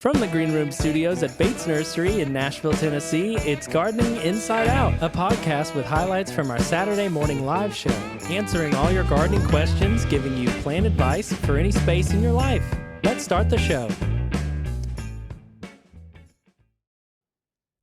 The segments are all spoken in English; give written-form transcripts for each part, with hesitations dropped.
From the Green Room Studios at Bates Nursery in Nashville, Tennessee, it's Gardening Inside Out, a podcast with highlights from our Saturday morning live show, answering all your gardening questions, giving you plant advice for any space in your life. Let's start the show.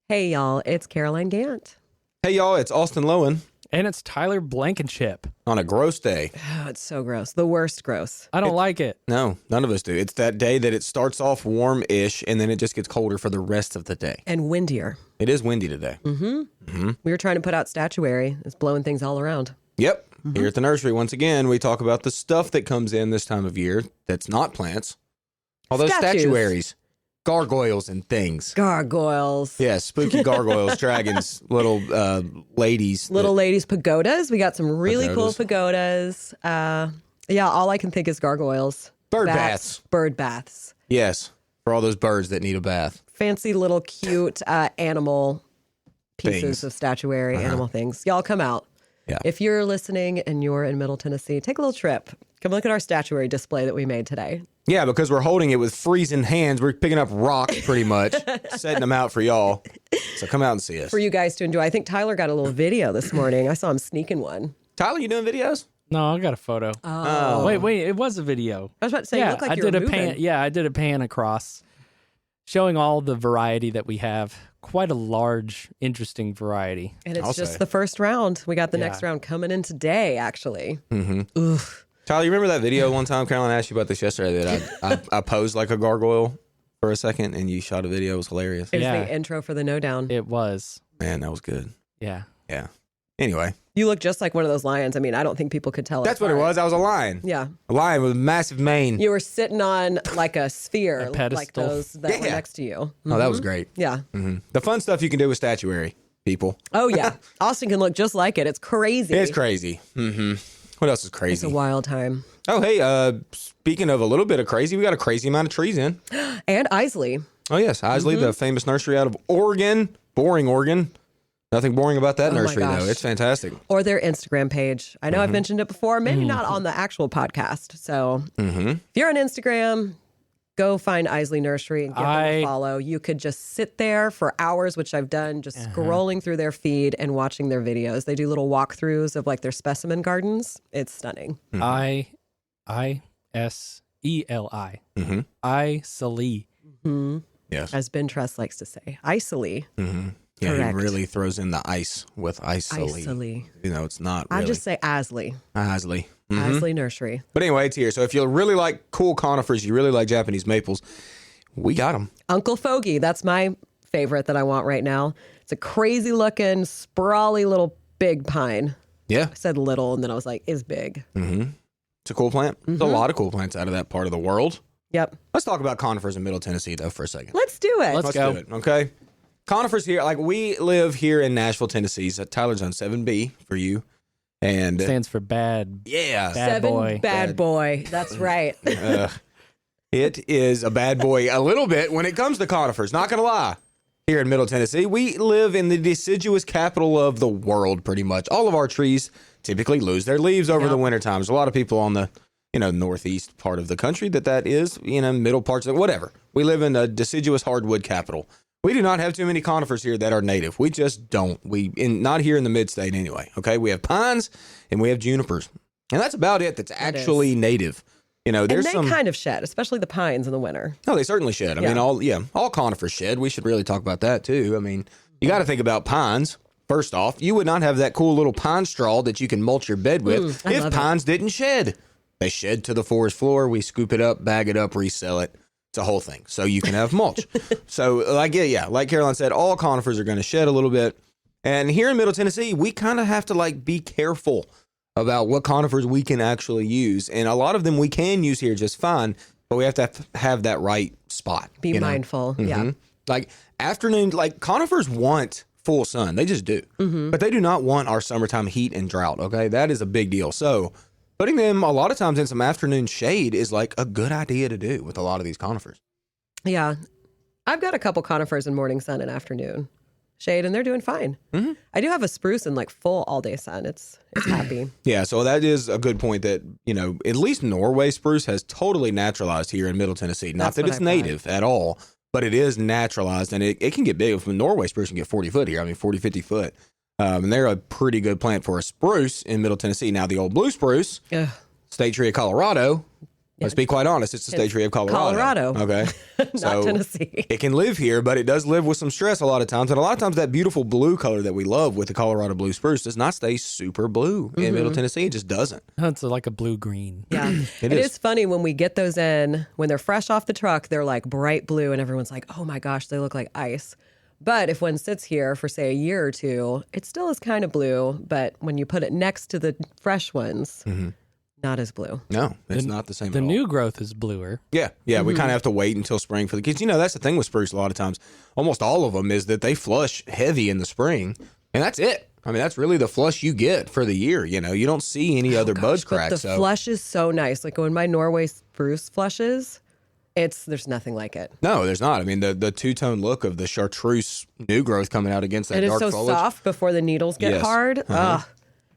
Hey, y'all, it's Caroline Gant. Hey, y'all, it's Austin Lowen. And it's Tyler Blankenship. On a gross day. Oh, it's so gross. The worst gross. I don't like it. No, none of us do. It's that day that it starts off warm-ish, and then it just gets colder for the rest of the day. And windier. It is windy today. We were trying to put out statuary. It's blowing things all around. Yep. Here at the nursery, once again, we talk about the stuff that comes in this time of year that's not plants. All those Statues. statuaries, gargoyles and things. Gargoyles. Yeah, spooky gargoyles, dragons, little ladies. Little ladies' pagodas. We got some really cool pagodas. Yeah, all I can think is gargoyles. Bird baths. Bird baths. Yes, for all those birds that need a bath. Fancy little cute animal pieces Things. of statuary, animal things. Y'all come out. Yeah. If you're listening and you're in Middle Tennessee, take a little trip. Come look at our statuary display that we made today. Yeah, because we're holding it with freezing hands. We're picking up rocks pretty much, setting them out for y'all. So come out and see us. For you guys to enjoy. I think Tyler got a little video this morning. I saw him sneaking one. Tyler, you doing videos? No, I got a photo. Oh. Wait, it was a video. I was about to say, you look like I you were did a moving. pan. Yeah, I did a pan across, showing all the variety that we have. Quite a large, interesting variety. And it's I'll just say. the first round. We got the next Yeah. round coming in today, actually. Tyler, you remember that video one time? Caroline asked you about this yesterday that I posed like a gargoyle for a second and you shot a video. It was hilarious. It was Yeah. the intro for the No Down. It was. Man, that was good. Yeah. Yeah. Anyway, You look just like one of those lions. I mean, I don't think people could tell. that's what it apart. was. I was a lion. Yeah. A lion with a massive mane. You were sitting on like a sphere, A like pedestal. those that were Yeah. next to you. Oh, that was great. Yeah. The fun stuff you can do with statuary, people. Oh, yeah. Austin can look just like it. It's crazy. It's crazy. What else is It's crazy? a wild time. Oh, hey, speaking of a little bit of crazy, we got a crazy amount of trees in. And Isley. Oh, yes. Isley, the famous nursery out of Oregon. Boring, Oregon. Nothing boring about that Oh my nursery, gosh. though. It's fantastic. Or their Instagram page. I know I've mentioned it before, maybe not on the actual podcast. So if you're on Instagram, go find Isley Nursery and give them a follow. You could just sit there for hours, which I've done, just scrolling through their feed and watching their videos. They do little walkthroughs of like their specimen gardens. It's stunning. Isley. Isley. Yes. As Ben Truss likes to say, Isley. Yeah, Correct. he really throws in the ice with Isley. Isley. You know, it's not really. I just say Isley. Isley. Isley Nursery. But anyway, it's here. So if you really like cool conifers, you really like Japanese maples, we got them. Uncle Fogey. That's my favorite that I want right now. It's a crazy looking, sprawly little big pine. Yeah, I said little, and then I was like, is big. it's a cool plant. There's a lot of cool plants out of that part of the world. Yep. Let's talk about conifers in Middle Tennessee, though, for a second. Let's do it. Let's go. do it, okay? Conifers here, like we live here in Nashville, Tennessee. So Tyler's on 7B for you. And Stands for bad. yeah, Bad Seven boy. bad boy. That's right. it is a bad boy a little bit when it comes to conifers. Not going to lie. Here in Middle Tennessee, we live in the deciduous capital of the world, pretty much. All of our trees typically lose their leaves over the winter times. A lot of people on the northeast part of the country that is, middle parts of whatever. We live in a deciduous hardwood capital. We do not have too many conifers here that are native. We just don't. Not here in the mid-state anyway. Okay, we have pines and we have junipers, and that's about it. That's actually native. And There's they some. kind of shed, especially the pines in the winter. No, they certainly shed. I mean, all conifers shed. We should really talk about that too. I mean, you got to think about pines. First off, you would not have that cool little pine straw that you can mulch your bed with I love if it. pines didn't shed. They shed to the forest floor. We scoop it up, bag it up, resell it. It's a whole thing. So you can have mulch. So like Caroline said, all conifers are going to shed a little bit. And here in Middle Tennessee, we kind of have to be careful about what conifers we can actually use. And a lot of them we can use here just fine, but we have to have that right spot. Be mindful. Yeah. Like afternoon, conifers want full sun. They just do. But they do not want our summertime heat and drought. Okay. That is a big deal. So putting them a lot of times in some afternoon shade is a good idea to do with a lot of these conifers. Yeah. I've got a couple conifers in morning sun and afternoon shade, and they're doing fine. I do have a spruce in full all day sun. It's happy. Yeah, so that is a good point that, at least Norway spruce has totally naturalized here in Middle Tennessee. Not That's that what it's I've native at all, but it is naturalized, and it can get big. If Norway spruce can get 40 foot here, 40, 50 foot. And they're a pretty good plant for a spruce in Middle Tennessee. Now, the old blue spruce, state tree of Colorado, let's be quite honest, it's the state tree of Colorado. Okay. Not Tennessee. It can live here, but it does live with some stress a lot of times. And a lot of times that beautiful blue color that we love with the Colorado blue spruce does not stay super blue in Middle Tennessee. It just doesn't. It's like a blue-green. Yeah. It is funny when we get those in, when they're fresh off the truck, they're like bright blue and everyone's like, oh my gosh, they look like ice. But if one sits here for, say, a year or two, it still is kind of blue. But when you put it next to the fresh ones, not as blue. No, it's not the same The at all. new growth is bluer. Yeah. We kind of have to wait until spring for the kids. That's the thing with spruce a lot of times. Almost all of them is that they flush heavy in the spring, and that's it. That's really the flush you get for the year. You don't see any other bud cracks. The flush is so nice. Like when my Norway spruce flushes, there's nothing like it. No, there's not. The two-tone look of the chartreuse new growth coming out against that dark foliage. It is so soft before the needles get hard.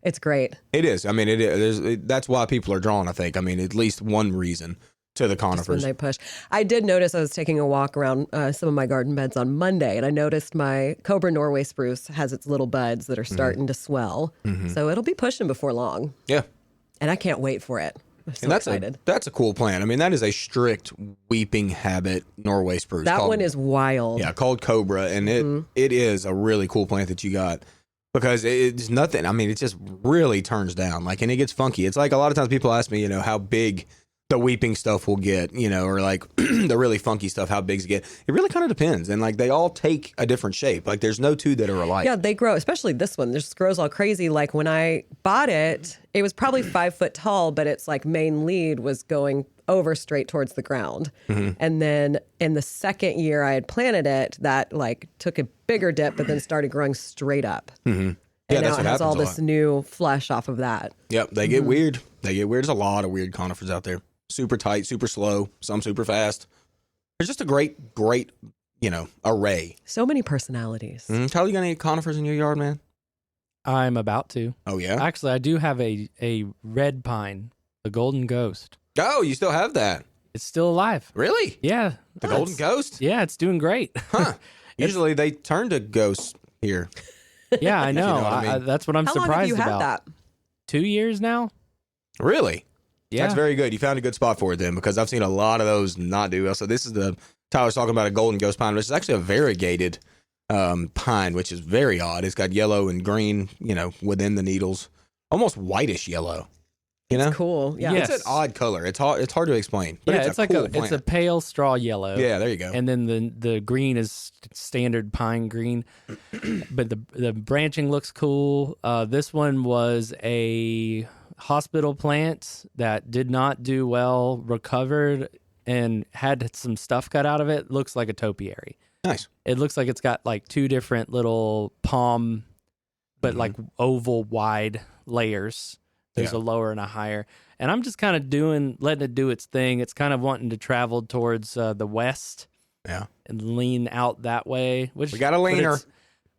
It's great. It is. It is. That's why people are drawn, I think. At least one reason to the conifers. Just when they push. I did notice, I was taking a walk around some of my garden beds on Monday, and I noticed my Cobra Norway spruce has its little buds that are starting to swell. So it'll be pushing before long. Yeah. And I can't wait for it. I'm so excited. That's a cool plant. That is a strict weeping habit Norway spruce. That one is wild. Yeah, called Cobra, and it is a really cool plant that you got. Because it's nothing. It just really turns down. And it gets funky. It's like a lot of times people ask me, how big the weeping stuff will get, or like the really funky stuff, how big it get. It really kind of depends. And they all take a different shape. There's no two that are alike. Yeah, they grow, especially this one. This grows all crazy. Like when I bought it, it was probably 5 foot tall, but its main lead was going over straight towards the ground. And then in the second year I had planted it, that took a bigger dip, but then started growing straight up. And now it has all this new flesh off of that. Yep, they get weird. There's a lot of weird conifers out there. Super tight, super slow, some super fast. There's just a great, array. So many personalities. Tyler, you got any conifers in your yard, man? I'm about to. Oh, yeah? Actually, I do have a red pine, the golden ghost. Oh, you still have that? It's still alive. Really? Yeah. The golden ghost? Yeah, it's doing great. Huh. Usually they turn to ghosts here. Yeah, I know. You know what that's what I'm How surprised long have you about. had that? 2 years now? Really? Yeah. That's very good. You found a good spot for it then, because I've seen a lot of those not do well. So this is Tyler's talking about a golden ghost pine, which is actually a variegated pine, which is very odd. It's got yellow and green, within the needles, almost whitish yellow. It's cool. Yeah. Yes. It's an odd color. It's hard to explain. But Yeah, it's like cool it's a pale straw yellow. Yeah, there you go. And then the green is standard pine green, but the branching looks cool. This one was a hospital plant that did not do well, recovered, and had some stuff cut out of it. Looks like a topiary. Nice. It looks like it's got 2 different little palm, but oval wide layers. There's a lower and a higher. And I'm just kind of letting it do its thing. It's kind of wanting to travel towards the west. Yeah. And lean out that way. Which We got a leaner.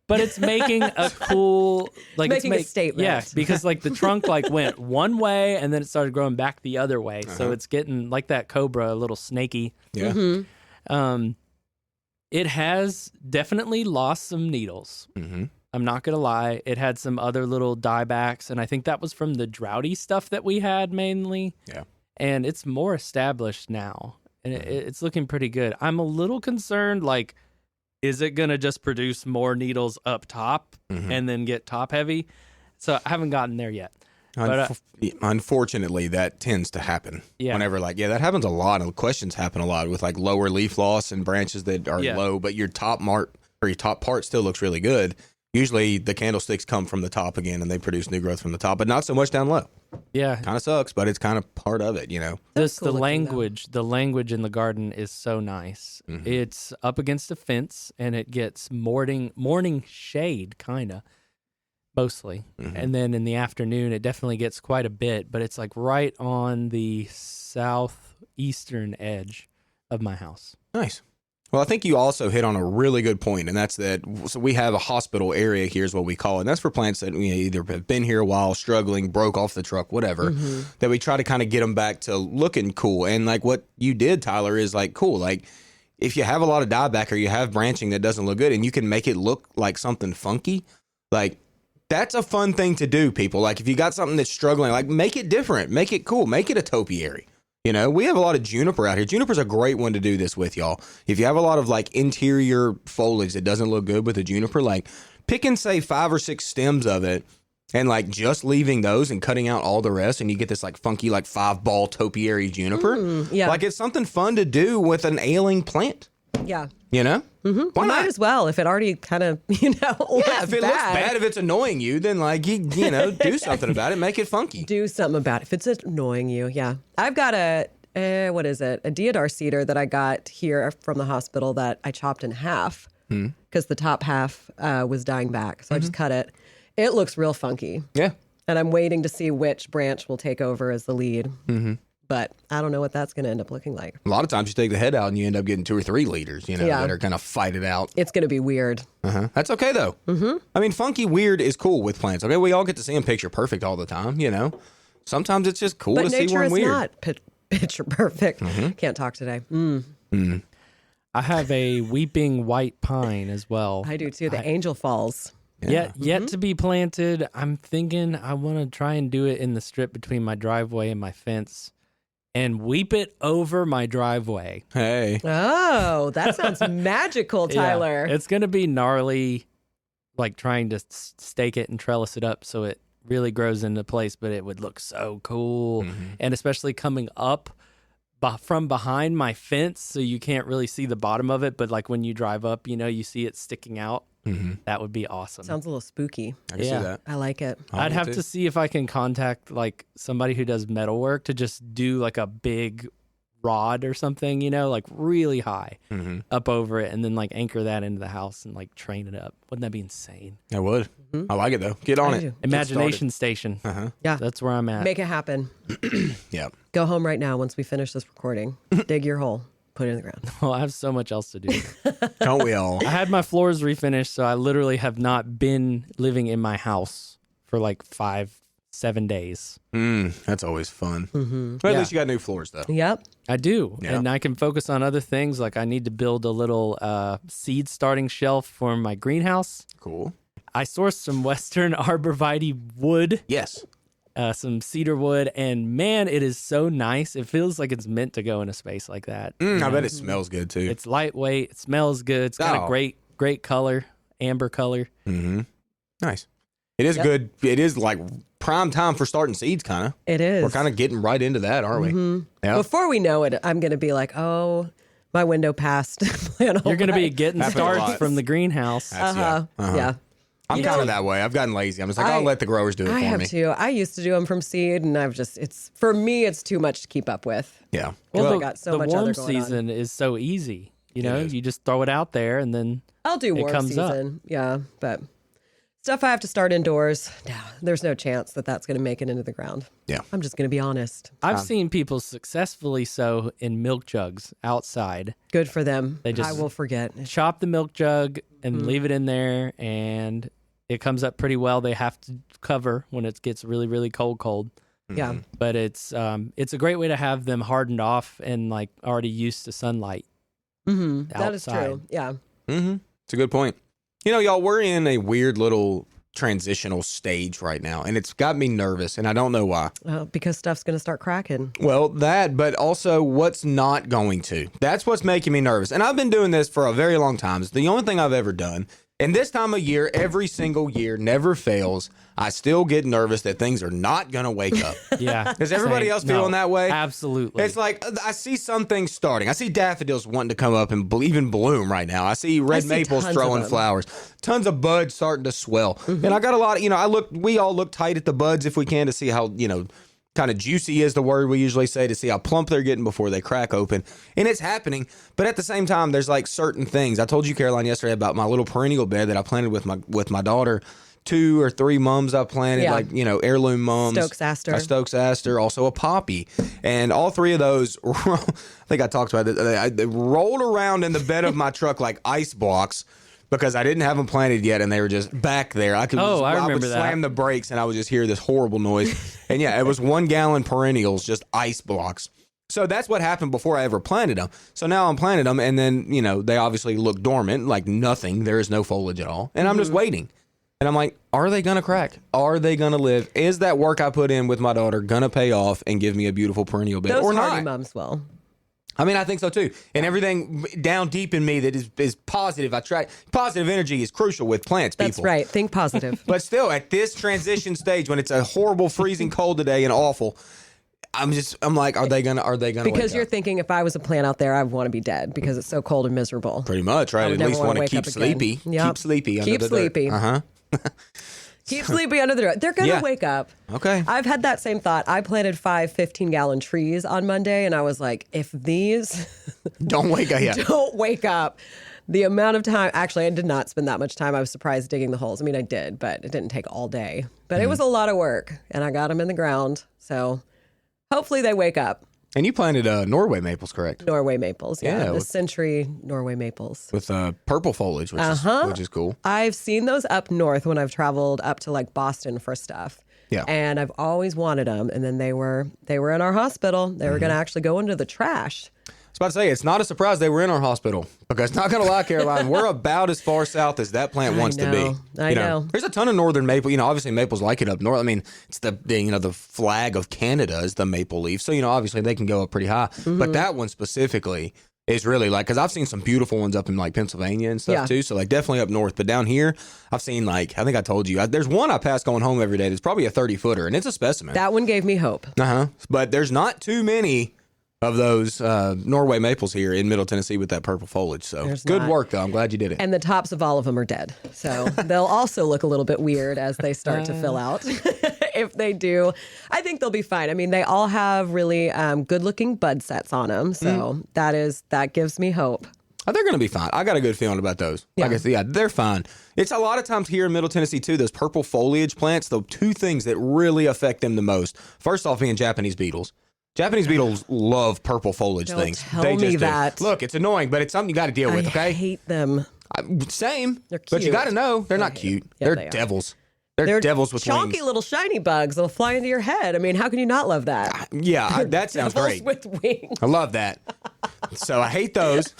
But it's making a cool... Making a statement. Yeah, because the trunk went one way and then it started growing back the other way. So it's getting like that cobra, a little snaky. Yeah. It has definitely lost some needles. I'm not going to lie. It had some other little diebacks, and I think that was from the droughty stuff that we had mainly. Yeah. And it's more established now, and it's looking pretty good. I'm a little concerned, is it going to just produce more needles up top and then get top heavy? So I haven't gotten there yet. But, unfortunately, that tends to happen. Yeah. Whenever that happens a lot, and questions happen a lot with lower leaf loss and branches that are low, but your top part still looks really good. Usually the candlesticks come from the top again and they produce new growth from the top, but not so much down low. Yeah. Kind of sucks, but it's kind of part of it, That's cool the language in the garden is so nice. It's up against a fence and it gets morning shade, kind of, mostly. And then in the afternoon, it definitely gets quite a bit, but it's right on the southeastern edge of my house. Nice. Well, I think you also hit on a really good point, and that's that. So we have a hospital area here is what we call it. And that's for plants that either have been here a while, struggling, broke off the truck, whatever, that we try to kind of get them back to looking cool. And what you did, Tyler, is cool. if you have a lot of dieback or you have branching that doesn't look good and you can make it look like something funky, like that's a fun thing to do, people. Like if you got something that's struggling, like make it different, make it cool, make it a topiary. You know, we have a lot of juniper out here. Juniper's a great one to do this with, y'all. If you have a lot of like interior foliage that doesn't look good with a juniper, like picking, say, 5 or 6 stems of it and like just leaving those and cutting out all the rest, and you get this like funky, like 5-ball topiary juniper. Yeah. Like it's something fun to do with an ailing plant. Yeah. You know? Mm-hmm. Why not? Might as well, if it already kind of, looks if it looks bad, if it's annoying you, then like, you do something about it, make it funky. Do something about it. If it's annoying you, yeah. I've got a deodar cedar that I got here from the hospital that I chopped in half because the top half was dying back. So I just cut it. It looks real funky. Yeah. And I'm waiting to see which branch will take over as the lead. Mm-hmm. But I don't know what that's going to end up looking like. A lot of times you take the head out and you end up getting 2 or 3 leaders, that are going to fight it out. It's going to be weird. That's okay, though. Mm-hmm. I mean, funky weird is cool with plants. Okay, we all get to see them picture perfect all the time, Sometimes it's just cool to see one weird. But nature is not picture perfect. Can't talk today. I have a weeping white pine as well. I do too. The angel falls. Yet to be planted. I'm thinking I want to try and do it in the strip between my driveway and my fence and weep it over my driveway. Hey. Oh, that sounds magical, Tyler. Yeah, it's going to be gnarly, like trying to stake it and trellis it up so it really grows into place, but it would look so cool. And especially coming up from behind my fence, so you can't really see the bottom of it, but like when you drive up, you see it sticking out. That would be awesome. Sounds a little spooky. I can see that. I like it. I'd have to see if I can contact like somebody who does metal work to just do like a big rod or something, like really high up over it, and then like anchor that into the house and like train it up. Wouldn't that be insane? I would. I like it though. Get on it. Imagination station. Yeah. That's where I'm at. Make it happen. Yeah. Go home right now once we finish this recording. Dig your hole. Put it in the ground. Well, I have so much else to do. Don't we all? I had my floors refinished, so I literally have not been living in my house for like 5-7 days. That's always fun. But at least you got new floors, though. Yep. I do. Yep. And I can focus on other things. Like I need to build a little seed starting shelf for my greenhouse. Cool. I sourced some Western arborvitae wood. Yes. Some cedar wood, and man, it is so nice. It feels like it's meant to go in a space like that. I bet it smells good too. It's lightweight. It smells good. It's got a great color, amber color. Nice. It is good. It is like prime time for starting seeds, kind of. It is. We're kind of getting right into that, aren't we? Yeah. Before we know it, I'm going to be like, oh, my window passed. You're going to be getting starts from the greenhouse. Yeah. I'm kind of that way. I've gotten lazy. I'm just like, I'll let the growers do it for me. I have too. I used to do them from seed, and for me, it's too much to keep up with. Yeah. Well, I got so much the other warm going season is so easy. You just throw it out there, and then I'll do warm season. Yeah, but stuff I have to start indoors. No, there's no chance that that's going to make it into the ground. Yeah. I'm just going to be honest. I've seen people successfully sow in milk jugs outside. Good for them. They just I will forget. Chop the milk jug and leave it in there, and it comes up pretty well. They have to cover when it gets really, really cold. Yeah. But it's a great way to have them hardened off and like already used to sunlight. That is true. Yeah. It's a good point. Y'all, we're in a weird little transitional stage right now, and it's got me nervous, and I don't know why. Because stuff's going to start cracking. Well, that, but also what's not going to. That's what's making me nervous. And I've been doing this for a very long time. It's the only thing I've ever done. And this time of year, every single year, never fails, I still get nervous that things are not going to wake up. Yeah. Is everybody else feeling that way? Absolutely. It's like, I see some things starting. I see daffodils wanting to come up and even bloom right now. I see red maples throwing flowers. Tons of buds starting to swell. And I got a lot of, we all look tight at the buds if we can to see how, kind of juicy is the word we usually say, to see how plump they're getting before they crack open. And it's happening. But at the same time, there's like certain things. I told you, Caroline, yesterday about my little perennial bed that I planted with my daughter. 2 or 3 mums I planted, heirloom mums. Stokes aster, also a poppy. And all 3 of those, I think I talked about it, they rolled around in the bed of my truck like ice blocks, because I didn't have them planted yet, and they were just back there. I would slam the brakes, and I would just hear this horrible noise. And yeah, it was 1 gallon perennials, just ice blocks. So that's what happened before I ever planted them. So now I'm planting them, and then, they obviously look dormant, like nothing. There is no foliage at all. And I'm just waiting. And I'm like, are they going to crack? Are they going to live? Is that work I put in with my daughter going to pay off and give me a beautiful perennial bed or not? Hardy mums will. I mean, I think so too. And everything down deep in me that is positive. Positive energy is crucial with plants, people. That's right. Think positive. But still, at this transition stage, when it's a horrible freezing cold today and awful, I'm like, are they gonna because you're thinking, if I was a plant out there, I would want to be dead because it's so cold and miserable. Pretty much, right? At least want to keep sleepy. Yep. Keep sleepy. Keep sleepy. Keep sleepy under the dirt. They're going to wake up. Okay. I've had that same thought. I planted 5 15-gallon trees on Monday, and I was like, if these don't wake up, the amount of time, actually, I did not spend that much time. I was surprised digging the holes. I mean, I did, but it didn't take all day. But it was a lot of work, and I got them in the ground. So hopefully they wake up. And you planted Norway maples, correct? Norway maples, yeah. The with century Norway maples. With purple foliage, which is cool. I've seen those up north when I've traveled up to like Boston for stuff. Yeah. And I've always wanted them. And then they were in our hospital. They were going to actually go into the trash. I was about to say, it's not a surprise they were in our hospital because, not going to lie, Caroline, we're about as far south as that plant wants to be. I know. There's a ton of northern maple. Obviously maples like it up north. I mean, it's the flag of Canada is the maple leaf. So, obviously they can go up pretty high. Mm-hmm. But that one specifically is really because I've seen some beautiful ones up in like Pennsylvania and stuff too. So like definitely up north. But down here, I've seen I think I told you, there's one I pass going home every day that's probably a 30-footer and it's a specimen. That one gave me hope. But there's not too many of those Norway maples here in Middle Tennessee with that purple foliage. So good work, though. I'm glad you did it. And the tops of all of them are dead. So they'll also look a little bit weird as they start to fill out. If they do, I think they'll be fine. I mean, they all have really good-looking bud sets on them. So that gives me hope. Oh, they're going to be fine. I got a good feeling about those. Yeah. Like I said, they're fine. It's a lot of times here in Middle Tennessee, too, those purple foliage plants, the two things that really affect them the most. First off, being Japanese beetles. Japanese beetles love purple foliage things. Tell me that. Look, it's annoying, but it's something you got to deal with, okay? I hate them. Same. They're cute. But you got to know, they're not cute. Yeah, they're they devils. They're devils with chalky wings. Little shiny bugs that'll fly into your head. I mean, how can you not love that? Yeah, that sounds Devils great. with wings. I love that. So I hate those.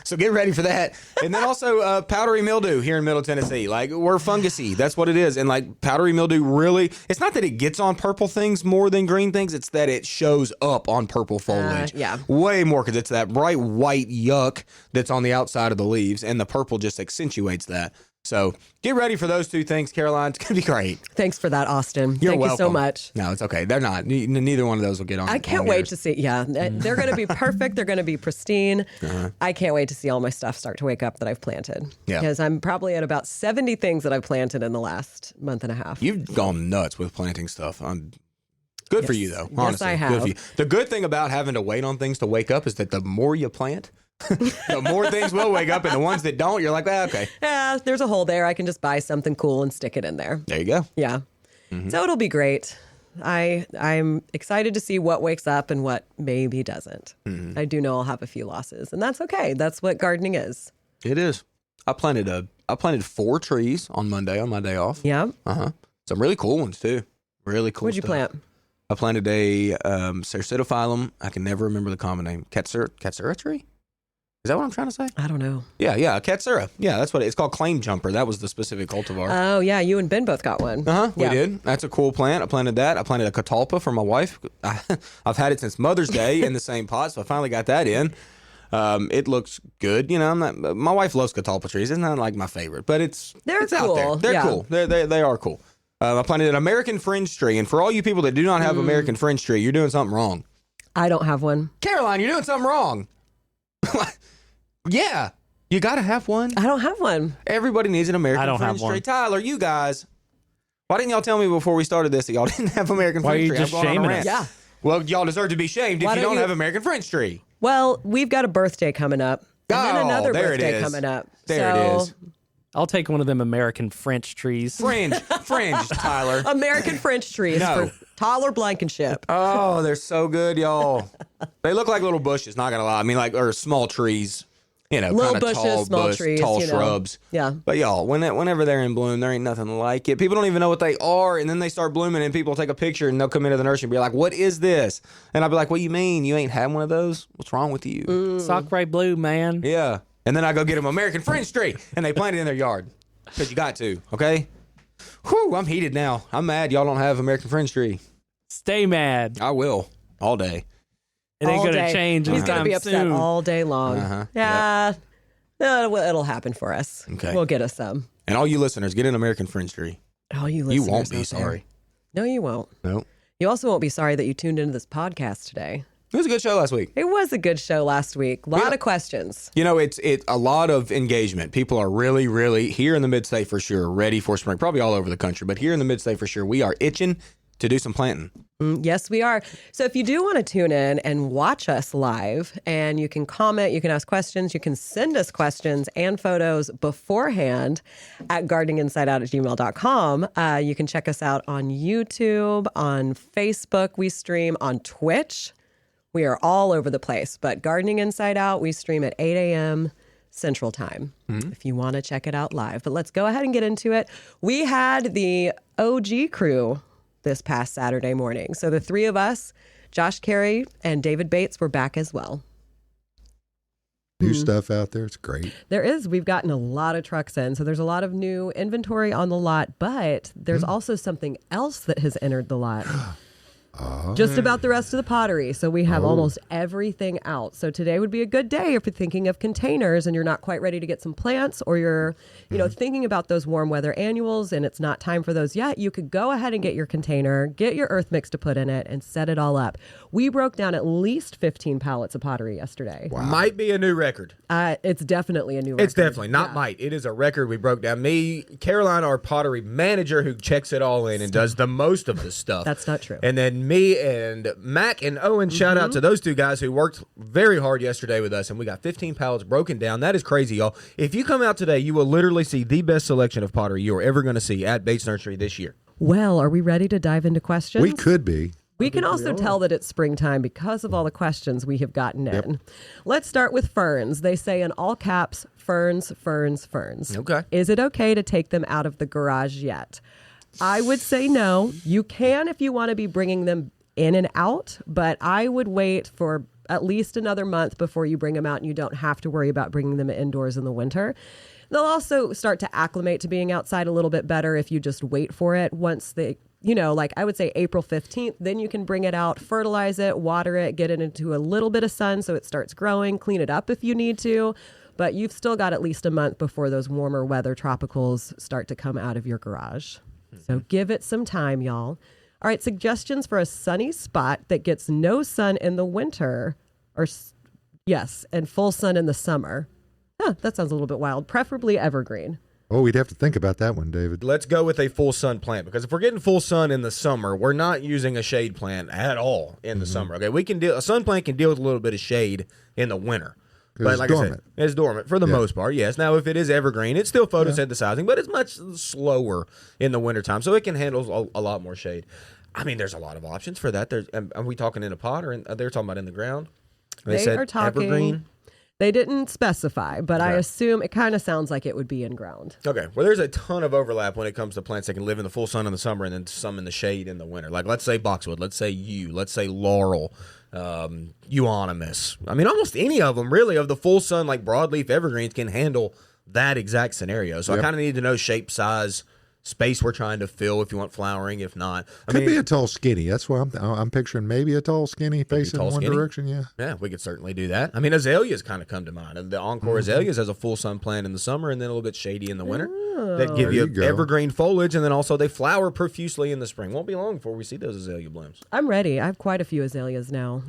So get ready for that. And then also powdery mildew here in Middle Tennessee. Like, we're fungusy. That's what it is. And like powdery mildew really, it's not that it gets on purple things more than green things. It's that it shows up on purple foliage. Yeah. Way more because it's that bright white yuck that's on the outside of the leaves. And the purple just accentuates that. So get ready for those two things, Caroline. It's going to be great. Thanks for that, Austin. You're Thank welcome. you so much. No, it's okay. They're not. Neither one of those will get on. I can't wait to see. Yeah, they're going to be perfect. They're going to be pristine. I can't wait to see all my stuff start to wake up that I've planted. Yeah. Because I'm probably at about 70 things that I've planted in the last month and a half. You've gone nuts with planting stuff. Good for you, though. Honestly, yes, I have. Good for you. The good thing about having to wait on things to wake up is that the more you plant, the more things will wake up, and the ones that don't, you're like, okay. Yeah, there's a hole there. I can just buy something cool and stick it in there. There you go. Yeah. Mm-hmm. So it'll be great. I'm excited to see what wakes up and what maybe doesn't. Mm-hmm. I do know I'll have a few losses, and that's okay. That's what gardening is. It is. I planted 4 trees on Monday on my day off. Yeah. Some really cool ones too. Really cool. What'd you plant? I planted a Cercidophyllum. I can never remember the common name. Katsura tree? Is that what I'm trying to say? I don't know. Yeah, Katsura. Yeah, that's what it's called. Claim Jumper. That was the specific cultivar. Oh, yeah. You and Ben both got one. We did. That's a cool plant. I planted that. I planted a catalpa for my wife. I've had it since Mother's Day in the same pot, so I finally got that in. It looks good. My wife loves catalpa trees. It's not like my favorite, but it's cool. out there. They're cool. They are cool. I planted an American fringe tree, and for all you people that do not have American fringe tree, you're doing something wrong. I don't have one. Caroline, you're doing something wrong. Yeah, you got to have one. I don't have one. Everybody needs an American fringe tree. Tyler, you guys, why didn't y'all tell me before we started this that y'all didn't have American fringe tree? Why are you just shaming us? Yeah. Well, y'all deserve to be shamed if you don't have American fringe tree. Well, we've got a birthday coming up. And then another birthday coming up. There it is. I'll take one of them American French trees. Fringe, Tyler. American French trees for Tyler Blankenship. Oh, they're so good, y'all. They look like little bushes, not going to lie. I mean, or small trees. little kind of bushes, tall small trees, tall shrubs. Yeah. But y'all, whenever they're in bloom, there ain't nothing like it. People don't even know what they are, and then they start blooming, and people take a picture, and they'll come into the nursery and be like, "What is this?" And I'll be like, "What you mean? You ain't had one of those? What's wrong with you?" Sacre blue, man. Yeah. And then I go get them American Fringe tree, and they plant it in their yard because you got to. Okay. Whew, I'm heated now. I'm mad y'all don't have American Fringe tree. Stay mad. I will all day. It ain't going to change He's going to anytime be upset soon. all day long. Yeah. It'll happen for us. Okay. We'll get us some. And all you listeners, get an American Fringe tree. Oh, you listeners. You won't be out there. sorry. No, you won't. Nope. You also won't be sorry that you tuned into this podcast today. It was a good show last week. It was a good show last week. A lot of questions. It's a lot of engagement. People are really, really, here in the Mid-State for sure, ready for spring. Probably all over the country, but here in the Mid-State for sure, we are itching to do some planting. Yes, we are. So if you do want to tune in and watch us live, and you can comment, you can ask questions, you can send us questions and photos beforehand at gardeninginsideout@gmail.com. You can check us out on YouTube, on Facebook, we stream on Twitch. We are all over the place, but Gardening Inside Out, we stream at 8 a.m. Central Time if you want to check it out live. But let's go ahead and get into it. We had the OG crew this past Saturday morning. So the three of us, Josh Carey and David Bates, were back as well. New stuff out there. It's great. There is. We've gotten a lot of trucks in. So there's a lot of new inventory on the lot, but there's also something else that has entered the lot. Just about the rest of the pottery. So we have almost everything out. So today would be a good day if you're thinking of containers and you're not quite ready to get some plants, or you're, thinking about those warm weather annuals and it's not time for those yet. You could go ahead and get your container, get your earth mix to put in it, and set it all up. We broke down at least 15 pallets of pottery yesterday. Wow. Might be a new record. It's definitely a new record. It's definitely not might. It is a record we broke down. Me, Caroline, our pottery manager, who checks it all in and does the most of the stuff. That's not true. And then me and Mac and Owen, shout out to those two guys who worked very hard yesterday with us, and we got 15 pallets broken down. That is crazy, y'all. If you come out today, you will literally see the best selection of pottery you are ever going to see at Bates Nursery this year. Well, are we ready to dive into questions? We could be. We can also tell that it's springtime because of all the questions we have gotten in. Let's start with ferns. They say in all caps, ferns, ferns, ferns. Okay. Is it okay to take them out of the garage yet? I would say no. You can if you want to be bringing them in and out, but I would wait for at least another month before you bring them out, and you don't have to worry about bringing them indoors in the winter. They'll also start to acclimate to being outside a little bit better if you just wait for it. Once they, like I would say April 15th, then you can bring it out, fertilize it, water it, get it into a little bit of sun so it starts growing, clean it up if you need to. But you've still got at least a month before those warmer weather tropicals start to come out of your garage. So give it some time, y'all. All right, suggestions for a sunny spot that gets no sun in the winter, and full sun in the summer. That sounds a little bit wild. Preferably evergreen. Oh, we'd have to think about that one, David. Let's go with a full sun plant, because if we're getting full sun in the summer, we're not using a shade plant at all in the summer. Okay, a sun plant can deal with a little bit of shade in the winter. But like dormant. I said, it's dormant for the most part, yes. Now, if it is evergreen, it's still photosynthesizing, but it's much slower in the wintertime, so it can handle a lot more shade. I mean, there's a lot of options for that. Are we talking in a pot, or they're talking about in the ground? They said are talking evergreen. They didn't specify, but I assume it kind of sounds like it would be in ground. Okay. Well, there's a ton of overlap when it comes to plants that can live in the full sun in the summer and then some in the shade in the winter. Like, let's say boxwood, let's say yew, let's say laurel, euonymus. I mean, almost any of them, really, of the full sun, like broadleaf evergreens, can handle that exact scenario. So I kind of need to know shape, size, space we're trying to fill if you want flowering, if not. Could be a tall skinny. That's what I'm picturing. Maybe a tall skinny facing one direction, Yeah, we could certainly do that. I mean, azaleas kind of come to mind. And the Encore azaleas has a full sun plant in the summer and then a little bit shady in the winter. That give you evergreen foliage, and then also they flower profusely in the spring. Won't be long before we see those azalea blooms. I'm ready. I have quite a few azaleas now.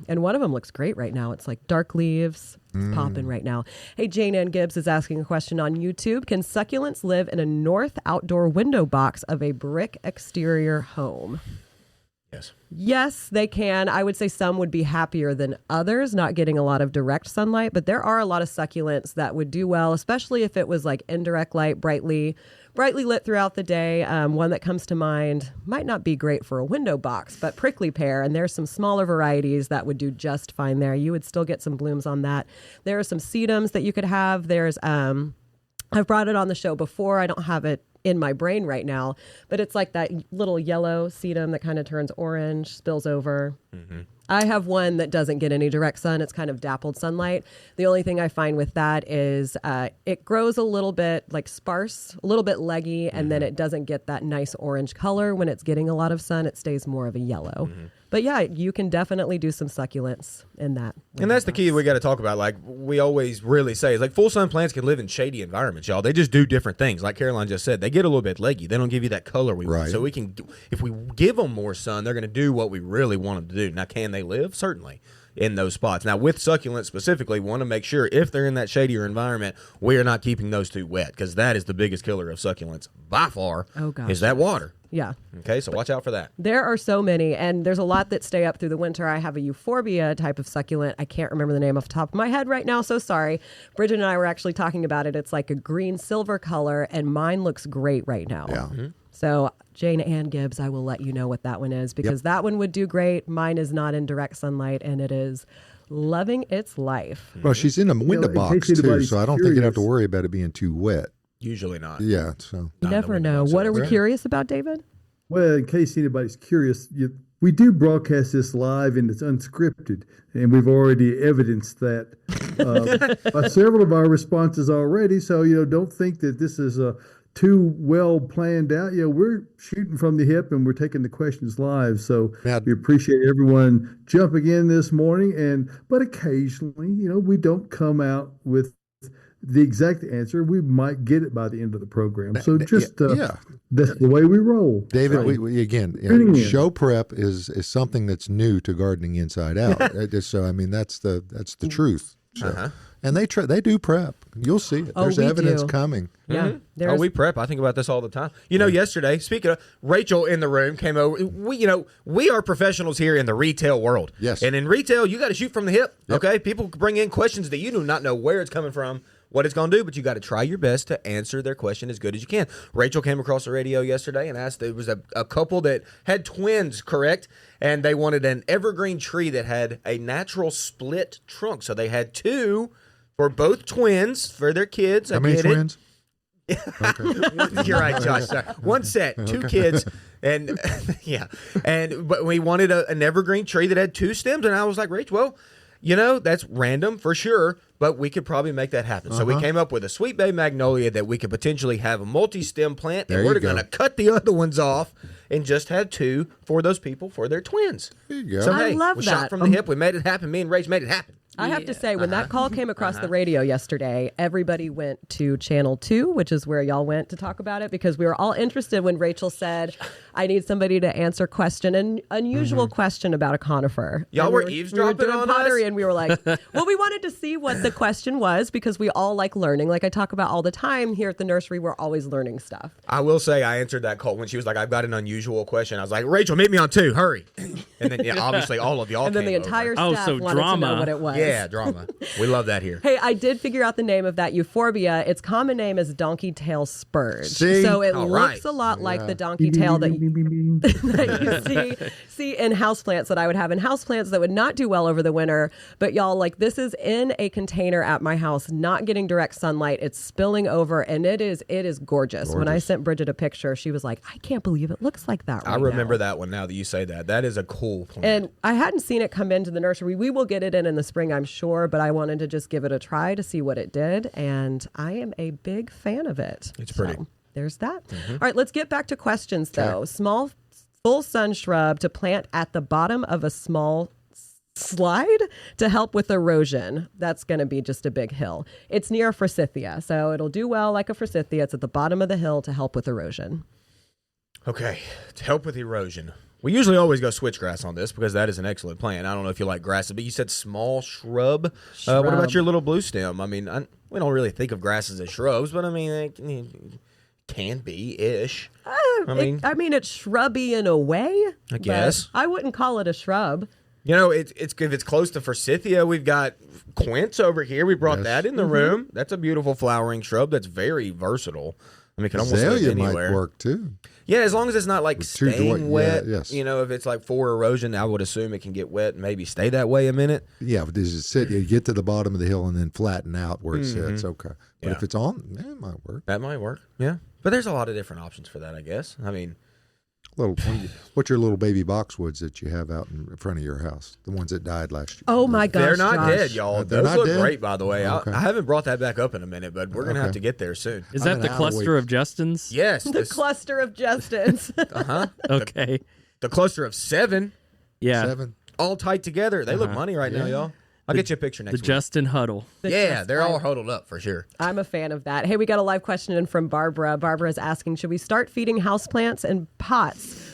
And one of them looks great right now. It's like dark leaves. It's popping right now. Hey, Jane Ann Gibbs is asking a question on YouTube. Can succulents live in a north outdoor window box of a brick exterior home? Yes, they can. I would say some would be happier than others, not getting a lot of direct sunlight, but there are a lot of succulents that would do well, especially if it was like indirect light, brightly lit throughout the day. One that comes to mind might not be great for a window box, but prickly pear, and there's some smaller varieties that would do just fine there. You would still get some blooms on that. There are some sedums that you could have. There's, I've brought it on the show before. I don't have it in my brain right now, but it's like that little yellow sedum that kind of turns orange, spills over. Mm-hmm. I have one that doesn't get any direct sun. It's kind of dappled sunlight. The only thing I find with that is it grows a little bit like sparse, a little bit leggy, and then it doesn't get that nice orange color when it's getting a lot of sun. It stays more of a yellow. Mm-hmm. But yeah, you can definitely do some succulents in that. And that's the key we got to talk about. Like we always really say, is like full sun plants can live in shady environments, y'all. They just do different things. Like Caroline just said, they get a little bit leggy. They don't give you that color we want. So we can, if we give them more sun, they're going to do what we really want them to do. Now, can they live? Certainly. In those spots. Now, with succulents specifically, we want to make sure if they're in that shadier environment, we are not keeping those too wet, because that is the biggest killer of succulents by far. Oh, gosh. Is that water. Yeah. Okay, so watch out for that. There are so many, and there's a lot that stay up through the winter. I have a euphorbia type of succulent. I can't remember the name off the top of my head right now, so sorry. Bridget and I were actually talking about it. It's like a green-silver color, and mine looks great right now. Yeah. Mm-hmm. So Jane Ann Gibbs, I will let you know what that one is, because that one would do great. Mine is not in direct sunlight, and it is loving its life. Well, she's in a window box too, so I don't think you'd have to worry about it being too wet. Usually not. Yeah, so You never know. What are we curious about, David? Well, in case anybody's curious, we do broadcast this live and it's unscripted, and we've already evidenced that by several of our responses already. So, don't think that this is too well planned out. We're shooting from the hip and we're taking the questions live. So we appreciate everyone jumping in this morning. But occasionally, we don't come out with the exact answer. We might get it by the end of the program. So just that's the way we roll. David, we again, show prep is something that's new to Gardening Inside Out. So I mean that's the truth. So. And they do prep. You'll see it. There's evidence coming. Yeah. We prep. I think about this all the time. Yesterday, speaking of, Rachel in the room came over. We are professionals here in the retail world. Yes. And in retail, you got to shoot from the hip. Yep. Okay. People bring in questions that you do not know where it's coming from, what it's going to do, but you got to try your best to answer their question as good as you can. Rachel came across the radio yesterday and asked, there was a couple that had twins, correct? And they wanted an evergreen tree that had a natural split trunk. So they had two for both twins for their kids. How many twins? You're right, Josh. Sorry. One set, two kids, and but we wanted an evergreen tree that had two stems, and I was like, Rachel, well, that's random for sure, but we could probably make that happen. So we came up with a Sweet Bay Magnolia that we could potentially have a multi-stem plant, and we're going to cut the other ones off and just have two for those people for their twins. There you go. So, I love we that. shot from the hip. We made it happen. Me and Rach made it happen. I have to say, when that call came across the radio yesterday, everybody went to Channel 2, which is where y'all went to talk about it, because we were all interested when Rachel said, I need somebody to answer an unusual question about a conifer. Y'all and were eavesdropping on pottery, us? and we were like, well, we wanted to see what the question was, because we all like learning. Like I talk about all the time here at the nursery, we're always learning stuff. I will say I answered that call when she was like, I've got an unusual question. I was like, Rachel, meet me on 2, hurry. And then obviously all of y'all And then the entire staff so wanted drama. to know what it was. Yeah, drama. We love that here. Hey, I did figure out the name of that euphorbia. Its common name is donkey tail spurge. See? So it All looks right. a lot like the donkey tail that you see in houseplants that I would have in houseplants that would not do well over the winter. But y'all, like, this is in a container at my house, not getting direct sunlight. It's spilling over, and it is gorgeous. When I sent Bridget a picture, she was like, I can't believe it looks like that right I remember now. that one now that you say that. That is a cool plant. And I hadn't seen it come into the nursery. We will get it in the spring, I'm sure, but I wanted to just give it a try to see what it did, and I am a big fan of it. It's pretty. So, there's that. All right, let's get back to questions, though. Small, full sun shrub to plant at the bottom of a small slide to help with erosion. That's going to be just a big hill. It's near a forsythia, so it'll do well like a forsythia. It's at the bottom of the hill to help with erosion. Okay, to help with erosion. We usually always go switchgrass on this because that is an excellent plant. I don't know if you like grasses, but you said small shrub. What about your little blue stem? I mean, we don't really think of grasses as shrubs, but I mean, can be ish. I mean, it's shrubby in a way. I guess I wouldn't call it a shrub. You know, it's if it's close to forsythia. We've got quince over here. We brought that in the room. That's a beautiful flowering shrub that's very versatile. I mean, it can almost live anywhere. Might work too. Yeah, as long as it's not like staying wet. Yeah, yes. You know, if it's like for erosion, I would assume it can get wet and maybe stay that way a minute. Yeah, but does it sit? You get to the bottom of the hill and then flatten out where it sits. Okay, but if it's on, it might work. That might work. Yeah, but there's a lot of different options for that, I guess. I mean. What's your little baby boxwoods that you have out in front of your house? The ones that died last year. Oh my gosh, they're not Josh. dead, y'all. They're Those not look dead? great, by the way. Okay. I haven't brought that back up in a minute, but we're gonna have to get there soon. Is that the cluster of Justins? Yes, The cluster of Justins. Okay. The cluster of 7. Yeah. 7. All tight together. They look money right now, y'all. I'll get you a picture next The week. Justin Huddle. They're all huddled up for sure. I'm a fan of that. Hey, we got a live question in from Barbara. Barbara is asking, should we start feeding houseplants in pots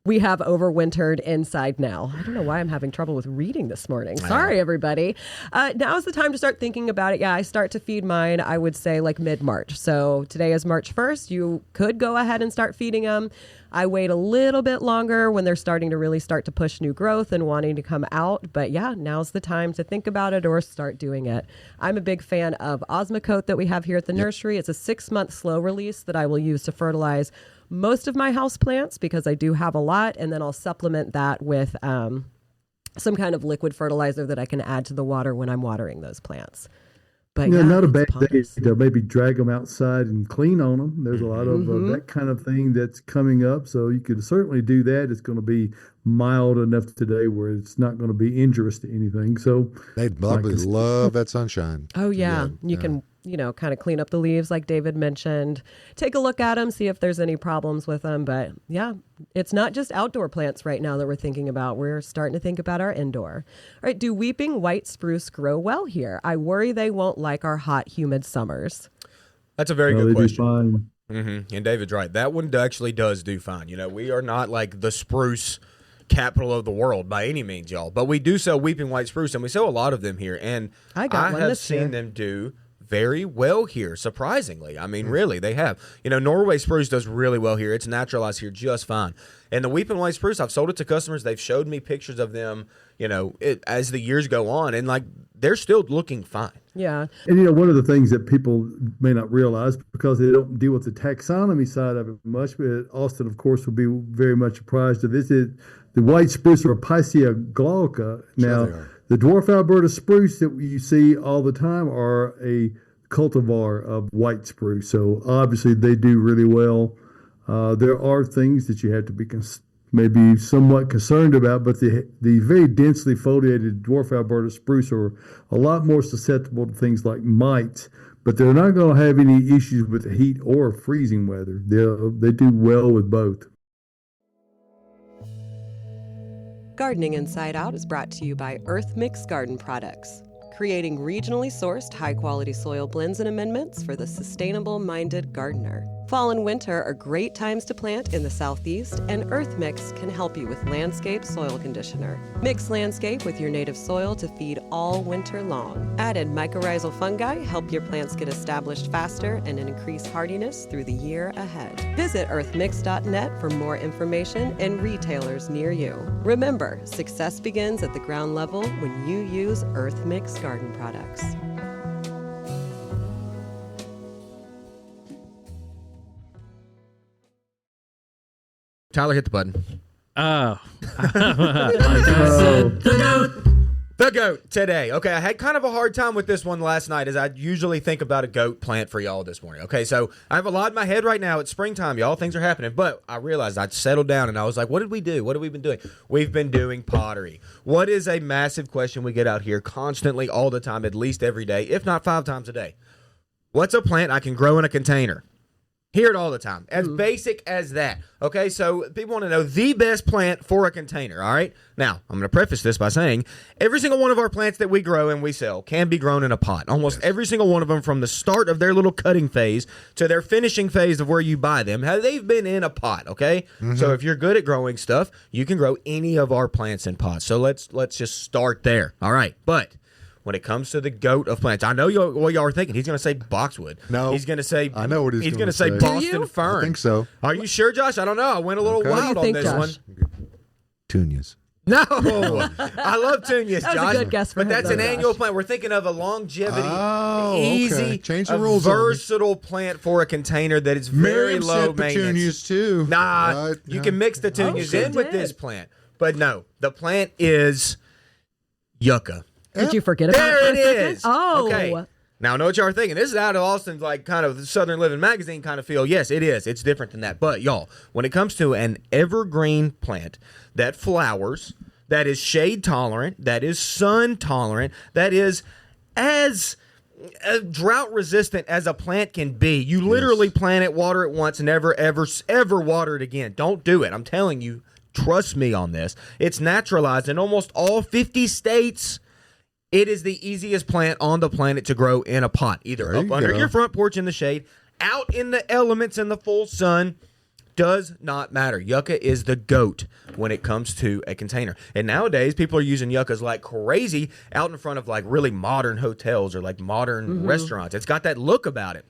we have overwintered inside now? I don't know why I'm having trouble with reading this morning. Sorry, everybody. Now is the time to start thinking about it. Yeah, I start to feed mine, I would say, like mid-March. So today is March 1st. You could go ahead and start feeding them. I wait a little bit longer when they're starting to really start to push new growth and wanting to come out. But yeah, now's the time to think about it or start doing it. I'm a big fan of Osmocote that we have here at the nursery. It's a 6-month slow release that I will use to fertilize most of my house plants because I do have a lot. And then I'll supplement that with some kind of liquid fertilizer that I can add to the water when I'm watering those plants. But yeah, not a it's bad day pumped. to maybe drag them outside and clean on them. There's a lot of that kind of thing that's coming up. So you could certainly do that. It's going to be mild enough today where it's not going to be injurious to anything. So They'd probably love that sunshine. Oh, yeah. You can, kind of clean up the leaves like David mentioned. Take a look at them, see if there's any problems with them. But yeah, it's not just outdoor plants right now that we're thinking about. We're starting to think about our indoor. All right, do weeping white spruce grow well here? I worry they won't like our hot, humid summers. That's a very they good do question. fine. Mm-hmm. And David's right. That one actually does do fine. You know, we are not like the spruce capital of the world by any means, y'all. But we do sell weeping white spruce, and we sell a lot of them here. And I have this seen year. them do very well here, surprisingly. I mean, really, they have. You know, Norway spruce does really well here. It's naturalized here just fine. And the weeping white spruce, I've sold it to customers. They've showed me pictures of them, as the years go on, and like they're still looking fine. Yeah. And one of the things that people may not realize because they don't deal with the taxonomy side of it much, but Austin, of course, will be very much apprised of this. The white spruce or Picea glauca. Now, the dwarf Alberta spruce that you see all the time are a cultivar of white spruce. So obviously they do really well. There are things that you have to be maybe somewhat concerned about, but the very densely foliated dwarf Alberta spruce are a lot more susceptible to things like mites, but they're not going to have any issues with the heat or freezing weather. They do well with both. Gardening Inside Out is brought to you by Earth Mix Garden Products, creating regionally sourced high-quality soil blends and amendments for the sustainable-minded gardener. Fall and winter are great times to plant in the Southeast, and Earth Mix can help you with Landscape Soil Conditioner. Mix landscape with your native soil to feed all winter long. Added mycorrhizal fungi help your plants get established faster and increase hardiness through the year ahead. Visit earthmix.net for more information and retailers near you. Remember, success begins at the ground level when you use Earth Mix Garden Products. Tyler, hit the button. Oh. The goat today. Okay, I had kind of a hard time with this one last night as I usually think about a goat plant for y'all this morning. Okay, so I have a lot in my head right now. It's springtime, y'all. Things are happening. But I realized I'd settled down and I was like, what did we do? What have we been doing? We've been doing pottery. What is a massive question we get out here constantly, all the time, at least every day, if not 5 times a day? What's a plant I can grow in a container? Hear it all the time. As basic as that. Okay, so people want to know the best plant for a container, all right? Now, I'm going to preface this by saying every single one of our plants that we grow and we sell can be grown in a pot. Almost every single one of them, from the start of their little cutting phase to their finishing phase of where you buy them, they've been in a pot, okay? So if you're good at growing stuff, you can grow any of our plants in pots. So let's just start there, all right? But when it comes to the GOAT of plants. I know what y'all are thinking. He's going to say boxwood. No. He's going to say, I know what he's going gonna to say. say. Boston fern. I think so. Are you sure, Josh? I don't know. I went a little wild on this one. Petunias. No, I love Petunias, Josh. That was a good guess for but him, that's though, an Josh. annual plant. We're thinking of a longevity, easy, okay. Change the rules on me. versatile plant for a container that is very Miriam low said maintenance. petunias too. Nah, you can mix the petunias in with this plant, but no, the plant is yucca. Did you forget about There it? it is. Oh, okay. Now, I know what y'all are thinking. This is out of Austin's like kind of Southern Living magazine kind of feel. Yes, it is. It's different than that. But y'all, when it comes to an evergreen plant that flowers, that is shade tolerant, that is sun tolerant, that is as drought resistant as a plant can be. You literally plant it, water it once, never, ever, ever water it again. Don't do it. I'm telling you, trust me on this. It's naturalized in almost all 50 states. It is the easiest plant on the planet to grow in a pot, either up under your front porch in the shade, out in the elements in the full sun. Does not matter. Yucca is the GOAT when it comes to a container. And nowadays, people are using yuccas like crazy out in front of like really modern hotels or like modern restaurants. It's got that look about it.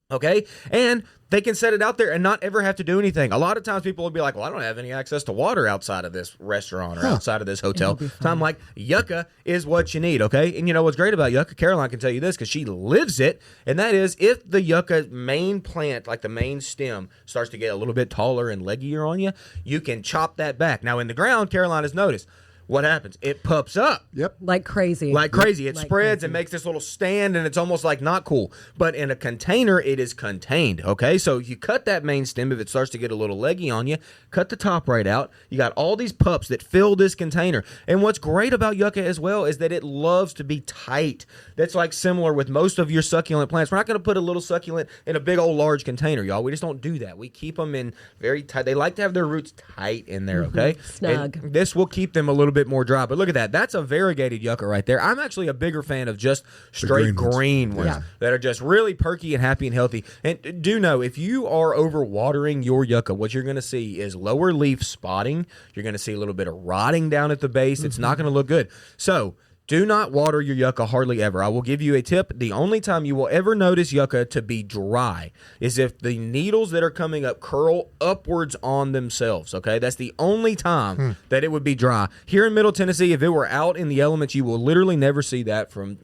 Okay? And they can set it out there and not ever have to do anything. A lot of times people will be like, well, I don't have any access to water outside of this restaurant or outside of this hotel. So I'm like, yucca is what you need, okay? And you know what's great about yucca? Caroline can tell you this because she lives it, and that is if the yucca main plant, like the main stem, starts to get a little bit taller and leggier on you, you can chop that back. Now, in the ground, Caroline has noticed, what happens? It pups up. Yep. like crazy. Like crazy. It spreads and makes this little stand, and it's almost like not cool. But in a container, it is contained, okay? So you cut that main stem if it starts to get a little leggy on you, cut the top right out. You got all these pups that fill this container. And what's great about yucca as well is that it loves to be tight. That's like similar with most of your succulent plants. We're not going to put a little succulent in a big old large container, y'all. We just don't do that. We keep them in very tight. They like to have their roots tight in there, okay? Snug. And this will keep them a little bit more dry. But look at that. That's a variegated yucca right there. I'm actually a bigger fan of just straight green ones that are just really perky and happy and healthy. And do know, if you are overwatering your yucca, what you're going to see is lower leaf spotting. You're going to see a little bit of rotting down at the base. It's not going to look good. So do not water your yucca hardly ever. I will give you a tip. The only time you will ever notice yucca to be dry is if the needles that are coming up curl upwards on themselves, okay? That's the only time that it would be dry. Here in Middle Tennessee, if it were out in the elements, you will literally never see that from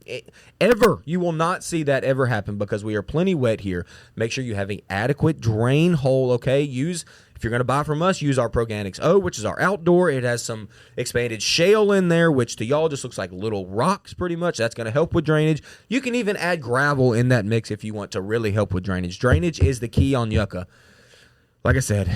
ever. You will not see that ever happen because we are plenty wet here. Make sure you have an adequate drain hole, okay? If you're going to buy from us, use our Proganics O, which is our outdoor. It has some expanded shale in there, which to y'all just looks like little rocks pretty much. That's going to help with drainage. You can even add gravel in that mix if you want to really help with drainage. Drainage is the key on yucca. Like I said,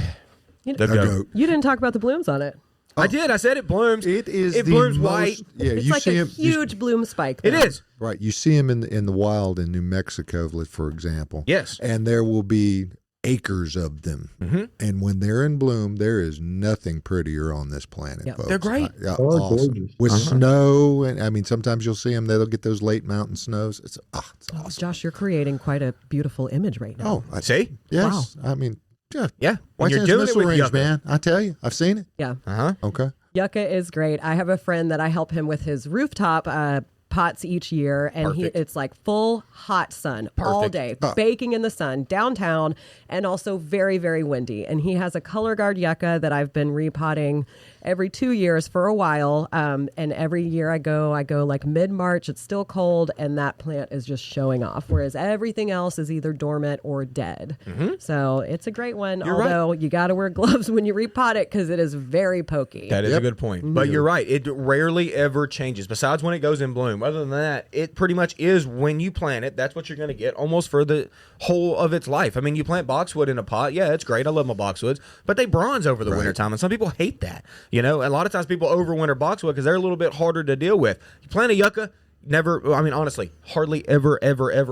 the goat. You didn't talk about the blooms on it. I did. I said it blooms. It blooms white. Yeah, It's you like see a them. huge bloom spike. It though. is. Right, you see them in the wild in New Mexico, for example. Yes. And there will be acres of them. And when they're in bloom, there is nothing prettier on this planet, folks. They're great. Awesome. gorgeous. With snow, and I mean, sometimes you'll see them. They'll get those late mountain snows. It's awesome. Josh, you're creating quite a beautiful image right now. Oh, See? yes. I mean, yeah. Yeah. White And you're Sands doing it Missile with Range, yucca. man. I tell you, I've seen it. Yeah. Okay. Yucca is great. I have a friend that I help him with his rooftop pots each year, and it's like full hot sun all day, baking in the sun downtown, and also very, very windy. And he has a color guard yucca that I've been repotting every 2 years for a while. And every year I go like mid-March, it's still cold, and that plant is just showing off, whereas everything else is either dormant or dead. So it's a great one, although you got to wear gloves when you repot it because it is very pokey. That is a good point. But you're right. It rarely ever changes. Besides when it goes in bloom. Other than that, it pretty much is when you plant it. That's what you're going to get almost for the whole of its life. I mean, you plant boxwood in a pot. Yeah, it's great. I love my boxwoods. But they bronze over the wintertime, and some people hate that. You know, a lot of times people overwinter boxwood because they're a little bit harder to deal with. You plant a yucca, honestly, hardly ever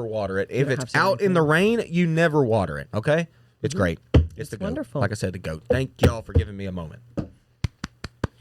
water it. If it's out in the rain, you never water it, okay? It's great. It's the goat. wonderful. Like I said, the goat. Thank y'all for giving me a moment.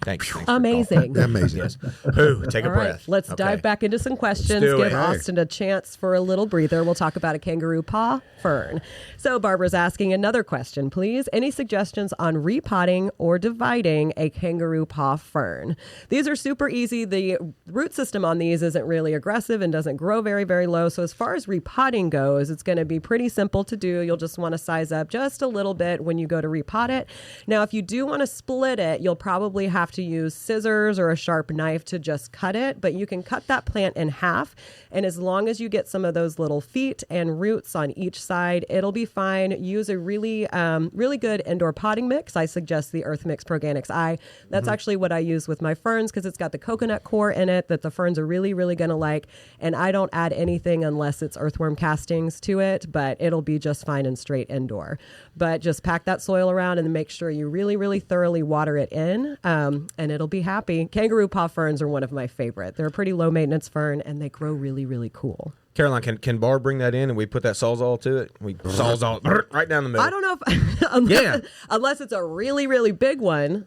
Thanks. Amazing. Amazing. Yes. Ooh, take a All right, breath. let's Okay. dive back into some questions. do Give it. Austin a chance for a little breather. We'll talk about a kangaroo paw fern. So Barbara's asking another question, please. Any suggestions on repotting or dividing a kangaroo paw fern? These are super easy. The root system on these isn't really aggressive and doesn't grow very, very low. So as far as repotting goes, it's going to be pretty simple to do. You'll just want to size up just a little bit when you go to repot it. Now, if you do want to split it, you'll probably have to use scissors or a sharp knife to just cut it, but you can cut that plant in half. And as long as you get some of those little feet and roots on each side, it'll be fine. Use a really, really good indoor potting mix. I suggest the Earth Mix Proganics Eye. That's actually what I use with my ferns because it's got the coconut core in it that the ferns are really, really going to like. And I don't add anything unless it's earthworm castings to it, but it'll be just fine and straight indoor. But just pack that soil around and make sure you really, really thoroughly water it in, and it'll be happy. Kangaroo paw ferns are one of my favorite. They're a pretty low maintenance fern and they grow really, really cool. Caroline, can Barb bring that in and we put that sawzall to it? We sawzall right down the middle. I don't know if unless it's a really, really big one.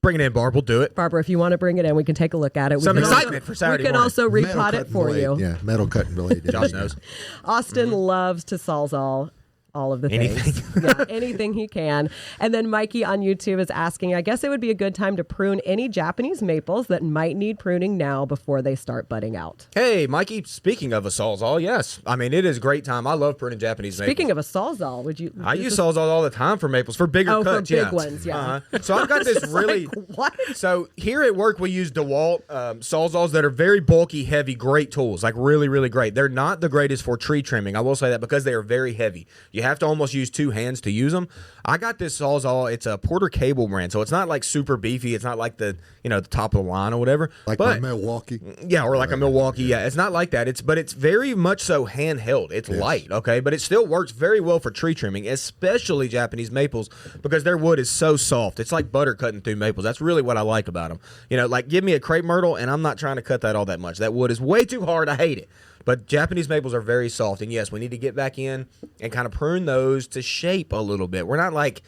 Bring it in, Barb. We'll do it. Barbara, if you want to bring it in, we can take a look at it. Some excitement for Saturday We can morning. also Metal repot it cutting for blade. you. Yeah, metal cutting blade. Josh knows. Austin loves to sawzall all of the things. Anything. Yeah, anything he can. And then Mikey on YouTube is asking, I guess it would be a good time to prune any Japanese maples that might need pruning now before they start budding out. Hey, Mikey, speaking of a sawzall, yes. I mean, it is a great time. I love pruning Japanese maples. Speaking of a sawzall, would you... I use sawzalls all the time for maples, for bigger cuts. For big ones, yeah. So I've got this really... What? So here at work, we use DeWalt sawzalls that are very bulky, heavy, great tools, like really, really great. They're not the greatest for tree trimming. I will say that because they are very heavy. You have to almost use two hands to use them. I got this sawzall. It's a Porter Cable brand, so it's not like super beefy. It's not like the the top of the line or whatever. Like but, a Milwaukee. Yeah, or like a Milwaukee. Yeah, it's not like that. But it's very much so handheld. It's light, okay, but it still works very well for tree trimming, especially Japanese maples because their wood is so soft. It's like butter cutting through maples. That's really what I like about them. Like give me a crepe myrtle, and I'm not trying to cut that all that much. That wood is way too hard. I hate it. But Japanese maples are very soft, and yes, we need to get back in and kind of prune those to shape a little bit. We're not like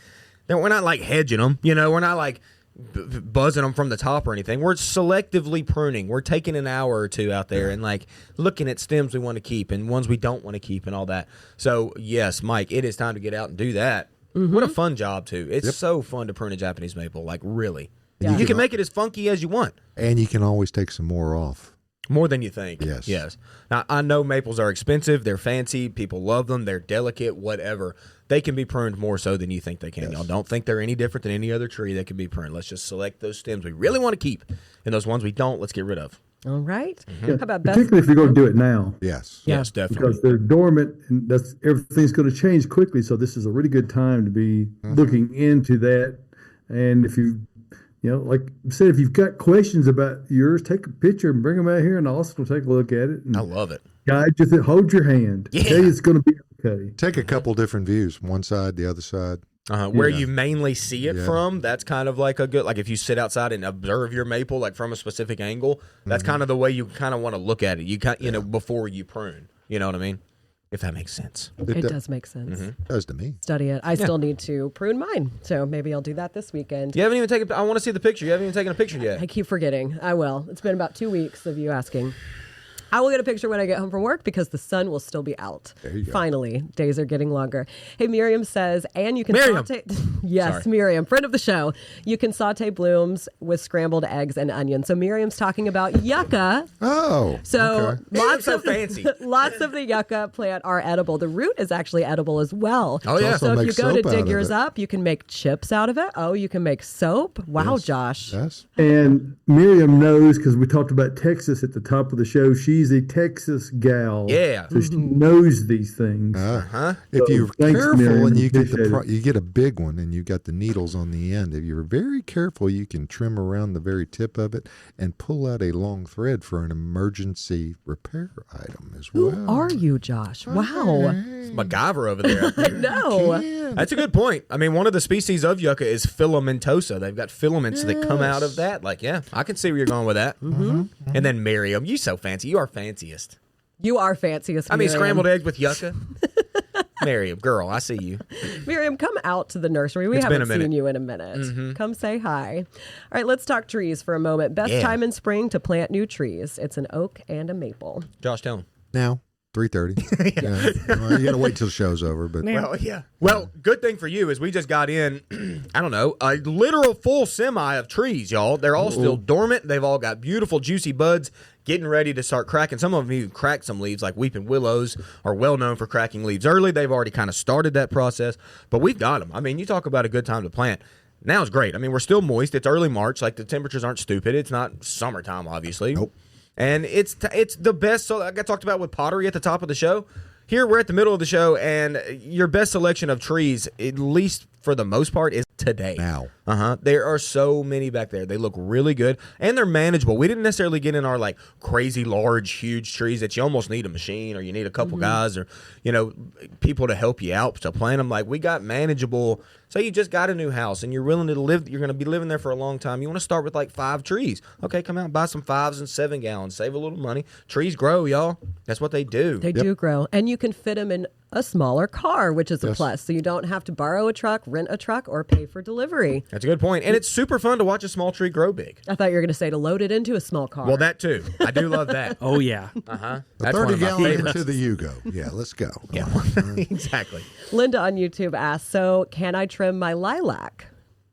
hedging them, We're not like buzzing them from the top or anything. We're selectively pruning. We're taking an hour or two out there and like looking at stems we want to keep and ones we don't want to keep and all that. So yes, Mike, it is time to get out and do that. What a fun job too! It's so fun to prune a Japanese maple, like really. Yeah. You can make it as funky as you want. And you can always take some more off. More than you think. Yes. Now, I know maples are expensive. They're fancy. People love them. They're delicate, whatever. They can be pruned more so than you think they can. Y'all don't think they're any different than any other tree that can be pruned. Let's just select those stems we really want to keep, and those ones we don't, let's get rid of. All right. Yeah, How about best? particularly if you're going to do it now. Yes. Yes, definitely. Because they're dormant, and everything's going to change quickly. So this is a really good time to be looking into that. And if you like I said, if you've got questions about yours, take a picture and bring them out here, and Austin will take a look at it. And I love it. guide you, hold your hand. Yeah. Tell you it's going to be okay. Take a couple different views, one side, the other side. Where you mainly see it from, that's kind of like a good, like if you sit outside and observe your maple, like from a specific angle, that's kind of the way you kind of want to look at it. You before you prune, you know what I mean? If that makes sense. It does make sense. It does to me. Study it. I still need to prune mine, so maybe I'll do that this weekend. You haven't even taken, I want to see the picture. You haven't even taken a picture yet. I keep forgetting. I will. It's been about 2 weeks of you asking. I will get a picture when I get home from work because the sun will still be out. There you go. Finally, days are getting longer. Hey, Miriam says, and you can Miriam. saute. Yes, Sorry. Miriam, friend of the show. You can saute blooms with scrambled eggs and onions. So Miriam's talking about yucca. Oh. So okay. lots so of fancy. lots of the yucca plant are edible. The root is actually edible as well. Oh, yeah. So if you Make go to soap out dig of yours it. up, you can make chips out of it. Oh, you can make soap. Wow, Yes. Josh. Yes. And Miriam knows because we talked about Texas at the top of the show. She's a Texas gal. Yeah. So she knows these things. If you're thanks, careful Miriam. and you get Appreciate it. you get a big one and you got the needles on the end, if you're very careful, you can trim around the very tip of it and pull out a long thread for an emergency repair item as well. Who are you, Josh? Wow. It's MacGyver over there. No. That's a good point. I mean, one of the species of yucca is filamentosa. They've got filaments that come out of that. Like, yeah, I can see where you're going with that. And then Miriam, you so fancy. You are fanciest. You are fanciest. I mean, Miriam. scrambled eggs with yucca. Miriam, girl, I see you. Miriam, come out to the nursery. We It's been haven't a minute. seen you in a minute. Come say hi. All right, let's talk trees for a moment. Best time in spring to plant new trees. It's an oak and a maple. Josh, tell him. Now, 3:30. Yeah. Well, you got to wait till the show's over. But Well, yeah. Well, good thing for you is we just got in, I don't know, a literal full semi of trees, y'all. They're all still dormant. They've all got beautiful, juicy buds getting ready to start cracking. Some of them even cracked some leaves, like weeping willows are well known for cracking leaves early. They've already kind of started that process, but we've got them. I mean, you talk about a good time to plant. Now's great. I mean, we're still moist. It's early March. Like, the temperatures aren't stupid. It's not summertime, obviously. Nope. And it's the best. So, like I talked about with pottery at the top of the show. Here, we're at the middle of the show, and your best selection of trees, at least for the most part, is today. Now. There are so many back there. They look really good, and they're manageable. We didn't necessarily get in our, like, crazy, large, huge trees that you almost need a machine or you need a couple guys or, people to help you out to plant them. Like, we got manageable. Say you just got a new house and you're willing to live, you're going to be living there for a long time. You want to start with like 5 trees. Okay, come out and buy some 5s and 7 gallons. Save a little money. Trees grow, y'all. That's what they do. They do grow. And you can fit them in a smaller car, which is a plus. So you don't have to borrow a truck, rent a truck, or pay for delivery. That's a good point. And it's super fun to watch a small tree grow big. I thought you were going to say to load it into a small car. Well, that too. I do love that. Oh, yeah. That's 30 one of my gallon favorites. into the Yugo. Yeah, let's go. Yeah, exactly. Linda on YouTube asks, so can I trim my lilac?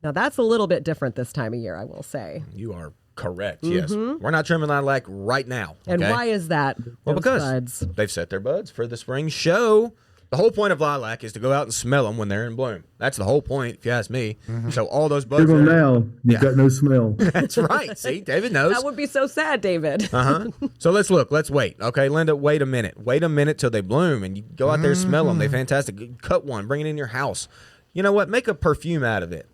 Now, that's a little bit different this time of year, I will say. You are correct, yes. We're not trimming lilac right now. And okay? why is that? Well, those because buds? they've set their buds for the spring show. The whole point of lilac is to go out and smell them when they're in bloom. That's the whole point, if you ask me. So all those buds. Give them are- now. You've got no smell. That's right. See, David knows. That would be so sad, David. So let's look. Let's wait. Okay, Linda, wait a minute. Wait a minute till they bloom, and you go out there and smell them. They're fantastic. Cut one, bring it in your house. You know what? Make a perfume out of it.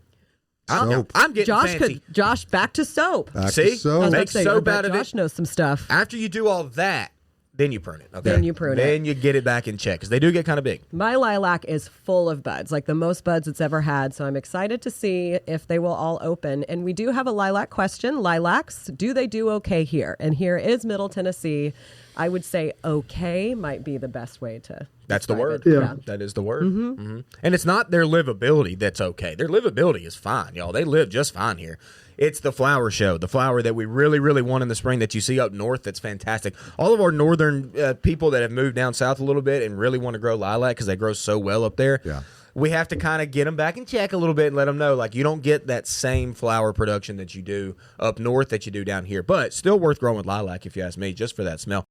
Soap. I'm getting fancy. Josh, back to soap. Back to See? I soap. was about Make to say, soap I bet out of Josh it. knows some stuff. After you do all that, then you prune it. Okay. Then you prune it. Then you get it back in check because they do get kind of big. My lilac is full of buds, like the most buds it's ever had. So I'm excited to see if they will all open. And we do have a lilac question. Lilacs, do they do okay here? And here is Middle Tennessee. I would say okay might be the best way to That's the describe word. it. Yeah. That is the word. And it's not their livability that's okay. Their livability is fine, y'all. They live just fine here. It's the flower show, the flower that we really, really want in the spring that you see up north that's fantastic. All of our northern people that have moved down south a little bit and really want to grow lilac because they grow so well up there. Yeah. We have to kind of get them back in check a little bit and let them know, like, you don't get that same flower production that you do up north that you do down here. But still worth growing with lilac, if you ask me, just for that smell.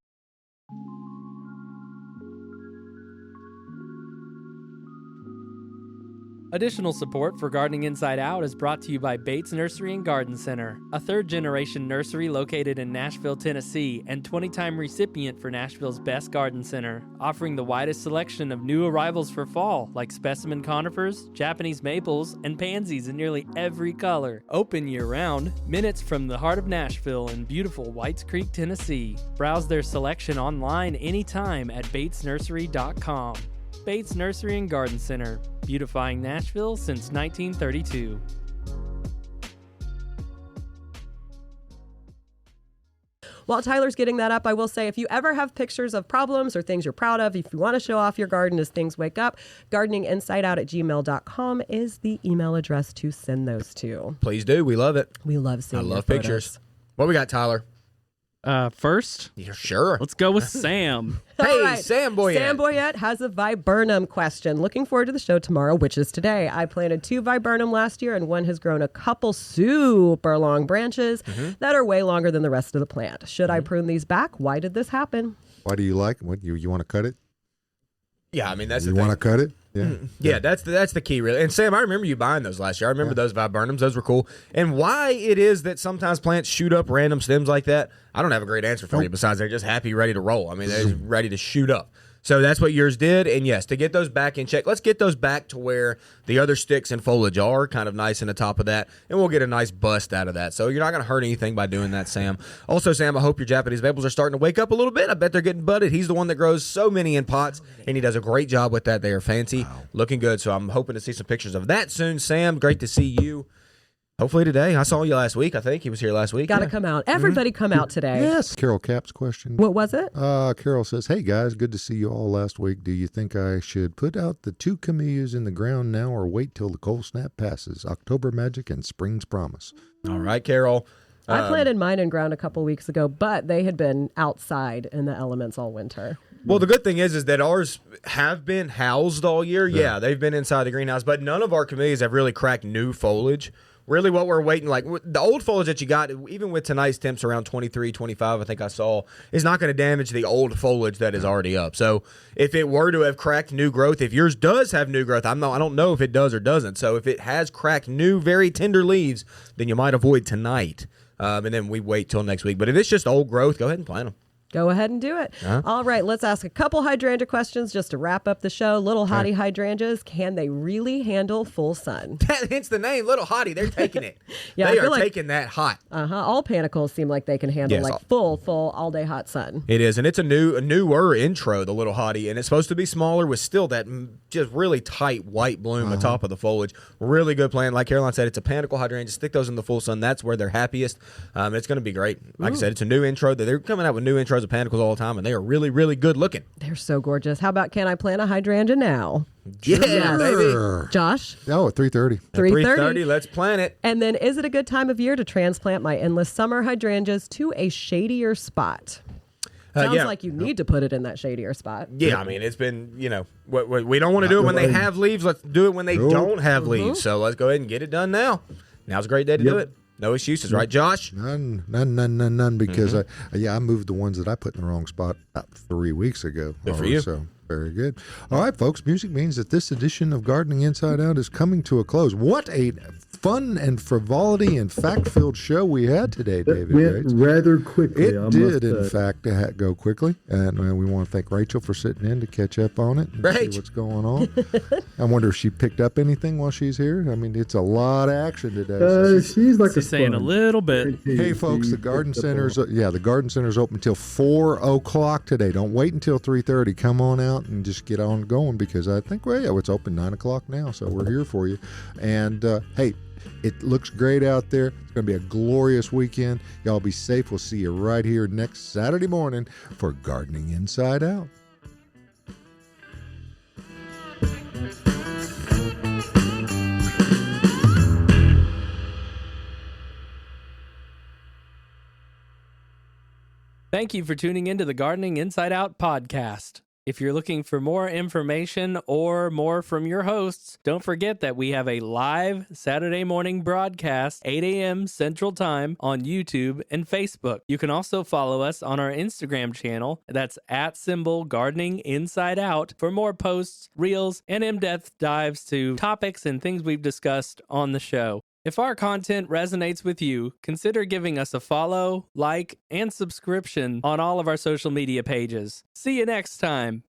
Additional support for Gardening Inside Out is brought to you by Bates Nursery and Garden Center, a third-generation nursery located in Nashville, Tennessee, and 20-time recipient for Nashville's Best Garden Center, offering the widest selection of new arrivals for fall, like specimen conifers, Japanese maples, and pansies in nearly every color. Open year-round, minutes from the heart of Nashville in beautiful Whites Creek, Tennessee. Browse their selection online anytime at batesnursery.com. Bates Nursery and Garden Center, beautifying Nashville since 1932. While Tyler's getting that up, I will say if you ever have pictures of problems or things you're proud of, if you want to show off your garden as things wake up, gardeninginsideout@gmail.com is the email address to send those to. Please do. We love it. We love seeing I your love photos. pictures. What we got, Tyler? First, Yeah, sure. let's go with Sam. All Hey, right. Sam Boyette. Sam Boyette has a viburnum question. Looking forward to the show tomorrow, which is today. I planted 2 viburnum last year, and one has grown a couple super long branches that are way longer than the rest of the plant. Should I prune these back? Why did this happen? Why do you like it? What you want to cut it? Yeah, I mean, that's You the thing. want to cut it? Yeah. Yeah, that's the key, really. And Sam, I remember you buying those last year. I remember those viburnums; those were cool. And why it is that sometimes plants shoot up random stems like that, I don't have a great answer for you. Besides, they're just happy, ready to roll. I mean, they're just ready to shoot up. So that's what yours did. And yes, to get those back in check, let's get those back to where the other sticks and foliage are, kind of nice in the top of that, and we'll get a nice bust out of that. So you're not going to hurt anything by doing that, Sam. Also, Sam, I hope your Japanese maples are starting to wake up a little bit. I bet they're getting budded. He's the one that grows so many in pots, and he does a great job with that. They are fancy, looking good. So I'm hoping to see some pictures of that soon. Sam, great to see you. Hopefully today. I saw you last week. I think he was here last week. Got to come out. Everybody come out today. Yes. Carol Cap's question. What was it? Carol says, hey, guys, good to see you all last week. Do you think I should put out the 2 camellias in the ground now or wait till the cold snap passes? October Magic and Spring's Promise. All right, Carol. I planted mine in ground a couple weeks ago, but they had been outside in the elements all winter. Well, the good thing is that ours have been housed all year. Yeah, they've been inside the greenhouse, but none of our camellias have really cracked new foliage. Really what we're waiting, like the old foliage that you got, even with tonight's temps around 23, 25, I think I saw, is not going to damage the old foliage that is already up. So if it were to have cracked new growth, if yours does have new growth, I don't know if it does or doesn't. So if it has cracked new, very tender leaves, then you might avoid tonight. And then we wait till next week. But if it's just old growth, go ahead and plant them. Go ahead and do it. All right, let's ask a couple hydrangea questions just to wrap up the show. Little Hottie hydrangeas, can they really handle full sun? Hence the name, Little Hottie. They're taking it. Yeah, they are taking that hot. All panicles seem like they can handle full all-day hot sun. It is, and it's a newer intro, the Little Hottie, and it's supposed to be smaller with still that just really tight white bloom atop of the foliage. Really good plant. Like Caroline said, it's a panicle hydrangea. Stick those in the full sun. That's where they're happiest. It's going to be great. Like I said, it's a new intro. They're coming out with new intros of panicles all the time, and they are really, really good looking. They're so gorgeous. How about can I plant a hydrangea now? Yeah, baby. Josh? Oh, at 3:30. 3:30. Let's plant it. And then is it a good time of year to transplant my endless summer hydrangeas to a shadier spot? Sounds like you need to put it in that shadier spot. Yeah, I mean, it's been, we don't want to do it when they have leaves. Let's do it when they don't have leaves. So let's go ahead and get it done now. Now's a great day to do it. No excuses, right, Josh? None, because I moved the ones that I put in the wrong spot about 3 weeks ago. Good for you. So very good. All right, folks, music means that this edition of Gardening Inside Out is coming to a close. What a fun and frivolity and fact-filled show we had today, David. Went rather quickly. It did, in fact, go quickly. And we want to thank Rachel for sitting in to catch up on it and see what's going on. I wonder if she picked up anything while she's here. I mean, it's a lot of action today. She's like saying a little bit. Hey, folks, the garden center's open until 4 o'clock today. Don't wait until 3:30. Come on out and just get on going because I think, it's open 9 o'clock now, so we're here for you. And, hey, it looks great out there. It's going to be a glorious weekend. Y'all be safe. We'll see you right here next Saturday morning for Gardening Inside Out. Thank you for tuning into the Gardening Inside Out podcast. If you're looking for more information or more from your hosts, don't forget that we have a live Saturday morning broadcast, 8 a.m. Central Time on YouTube and Facebook. You can also follow us on our Instagram channel. That's @Gardening Inside Out for more posts, reels, and in-depth dives to topics and things we've discussed on the show. If our content resonates with you, consider giving us a follow, like, and subscription on all of our social media pages. See you next time.